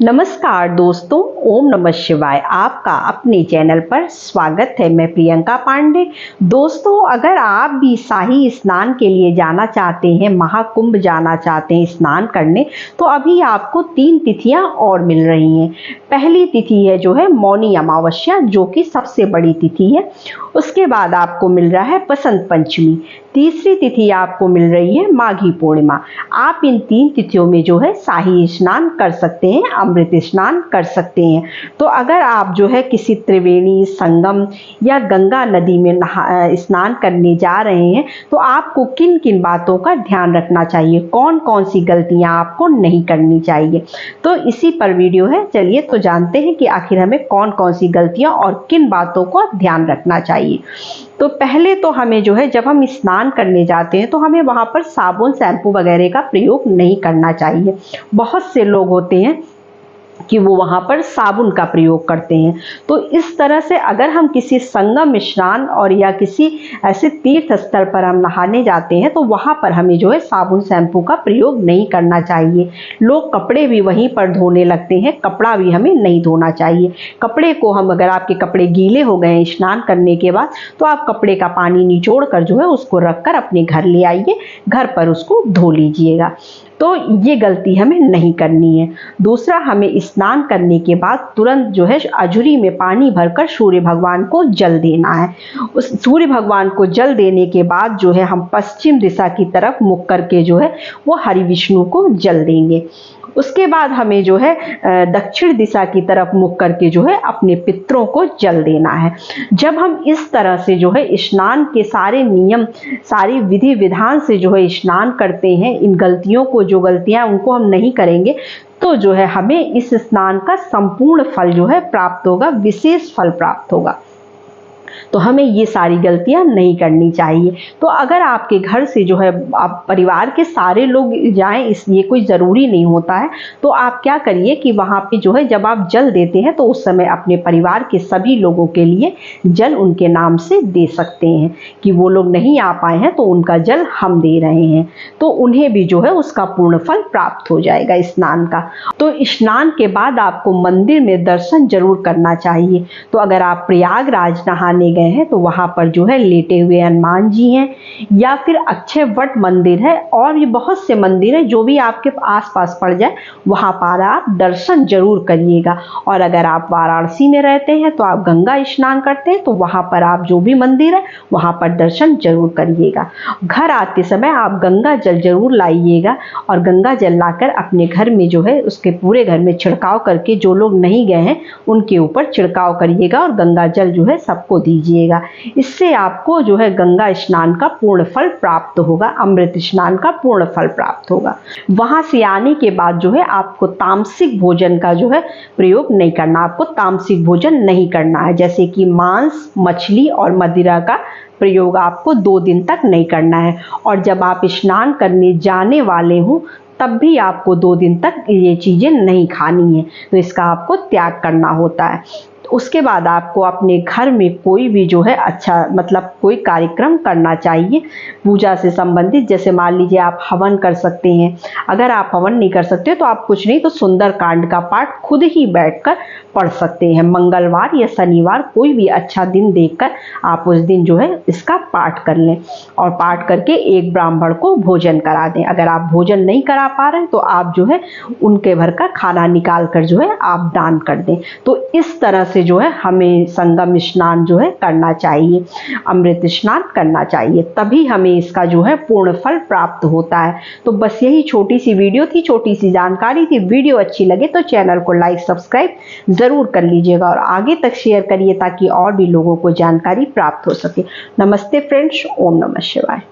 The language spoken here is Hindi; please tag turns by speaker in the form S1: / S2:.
S1: नमस्कार दोस्तों, ओम नमः शिवाय। आपका अपने चैनल पर स्वागत है। मैं प्रियंका पांडे। दोस्तों, अगर आप भी शाही स्नान के लिए जाना चाहते हैं, महाकुंभ जाना चाहते हैं स्नान करने, तो अभी आपको 3 तिथियां और मिल रही हैं। पहली तिथि है जो है मौनी अमावस्या, जो कि सबसे बड़ी तिथि है। उसके बाद आपको मिल रहा है बसंत पंचमी। तीसरी तिथि आपको मिल रही है माघी पूर्णिमा। आप इन 3 तिथियों में जो है शाही स्नान कर सकते हैं, अमृत स्नान कर सकते हैं। तो अगर आप जो है किसी त्रिवेणी, संगम या गंगा नदी में स्नान करने जा रहे हैं, तो आपको किन किन बातों का ध्यान रखना चाहिए, कौन कौन सी गलतियां आपको नहीं करनी चाहिए, तो इसी पर वीडियो है। चलिए तो जानते हैं कि आखिर हमें कौन कौन सी गलतियां और किन बातों का ध्यान रखना चाहिए। तो पहले तो हमें जो है, जब हम स्नान करने जाते हैं तो हमें वहां पर साबुन, शैम्पू वगैरह का प्रयोग नहीं करना चाहिए। बहुत से लोग होते हैं कि वो वहाँ पर साबुन का प्रयोग करते हैं। तो इस तरह से अगर हम किसी संगम स्नान और या किसी ऐसे तीर्थ स्थल पर हम नहाने जाते हैं, तो वहाँ पर हमें जो है साबुन, शैम्पू का प्रयोग नहीं करना चाहिए। लोग कपड़े भी वहीं पर धोने लगते हैं, कपड़ा भी हमें नहीं धोना चाहिए। कपड़े को हम, अगर आपके कपड़े गीले हो गए स्नान करने के बाद, तो आप कपड़े का पानी निचोड़ कर जो है उसको रखकर अपने घर ले आइए, घर पर उसको धो लीजिएगा। तो ये गलती हमें नहीं करनी है। दूसरा, हमें स्नान करने के बाद तुरंत जो है अजूरी में पानी भरकर सूर्य भगवान को जल देना है। उस सूर्य भगवान को जल देने के बाद जो है हम पश्चिम दिशा की तरफ मुख करके जो है वो हरि विष्णु को जल देंगे। उसके बाद हमें जो है दक्षिण दिशा की तरफ मुख करके जो है अपने पितरों को जल देना है। जब हम इस तरह से जो है स्नान के सारे नियम, सारी विधि विधान से जो है स्नान करते हैं, इन गलतियों को, जो गलतियां उनको हम नहीं करेंगे, तो जो है हमें इस स्नान का संपूर्ण फल जो है प्राप्त होगा, विशेष फल प्राप्त होगा। तो हमें ये सारी गलतियां नहीं करनी चाहिए। तो अगर आपके घर से जो है आप परिवार के सारे लोग जाएं, ये कोई ज़रूरी नहीं होता है, तो आप क्या करिए कि वहाँ पे जो है जब आप जल देते हैं, तो उस समय अपने परिवार के सभी लोगों के लिए जल उनके नाम से दे सकते हैं कि वो लोग नहीं आ पाए हैं तो उनका जल हम दे रहे हैं, तो उन्हें भी जो है उसका पूर्ण फल प्राप्त हो जाएगा स्नान का। तो स्नान के बाद आपको मंदिर में दर्शन जरूर करना चाहिए। तो अगर आप प्रयागराज नहाने गए हैं, तो वहां पर जो है लेटे हुए हनुमान जी हैं, या फिर अक्षय वट मंदिर है, और भी बहुत से मंदिर है, जो भी आपके आसपास पड़ जाए वहां पर आप दर्शन जरूर करिएगा। और अगर आप वाराणसी में रहते हैं, तो आप गंगा स्नान करते हैं, तो वहां पर आप जो भी मंदिर है वहां पर दर्शन जरूर करिएगा। घर आते समय आप गंगा जल जरूर लाइएगा, और गंगा जल लाकर अपने घर में जो है उसके पूरे घर में छिड़काव करके, जो लोग नहीं गए हैं उनके ऊपर छिड़काव करिएगा और गंगा जल जो है सबको दीजिएगा। इससे आपको जो है गंगा स्नान का पूर्ण फल प्राप्त होगा, अमृत स्नान का पूर्ण फल प्राप्त होगा। वहां से आने के बाद जो है आपको तामसिक भोजन का जो है प्रयोग नहीं करना। आपको तामसिक भोजन नहीं करना है, जैसे कि मांस, मछली और मदिरा का प्रयोग आपको 2 दिन तक नहीं करना है। और जब आप स्नान करने जाने वाले हों, तब भी आपको 2 दिन तक ये चीज़ें नहीं खानी है, तो इसका आपको त्याग करना होता है। उसके बाद आपको अपने घर में कोई भी जो है अच्छा, मतलब कोई कार्यक्रम करना चाहिए पूजा से संबंधित। जैसे मान लीजिए आप हवन कर सकते हैं। अगर आप हवन नहीं कर सकते तो आप कुछ नहीं तो सुंदरकांड का पाठ खुद ही बैठकर पढ़ सकते हैं। मंगलवार या शनिवार कोई भी अच्छा दिन देखकर आप उस दिन जो है इसका पाठ कर लें, और पाठ करके एक ब्राह्मण को भोजन करा दें। अगर आप भोजन नहीं करा पा रहे हैं, तो आप जो है उनके भर का खाना निकाल कर जो है आप दान कर दें। तो इस तरह से जो है हमें संगम स्नान जो है करना चाहिए, अमृत स्नान करना चाहिए, तभी हमें इसका जो है पूर्ण फल प्राप्त होता है। तो बस यही छोटी सी वीडियो थी, छोटी सी जानकारी थी। वीडियो अच्छी लगे तो चैनल को लाइक, सब्सक्राइब जरूर कर लीजिएगा, और आगे तक शेयर करिए ताकि और भी लोगों को जानकारी प्राप्त हो सके। नमस्ते फ्रेंड्स, ओम नमः शिवाय।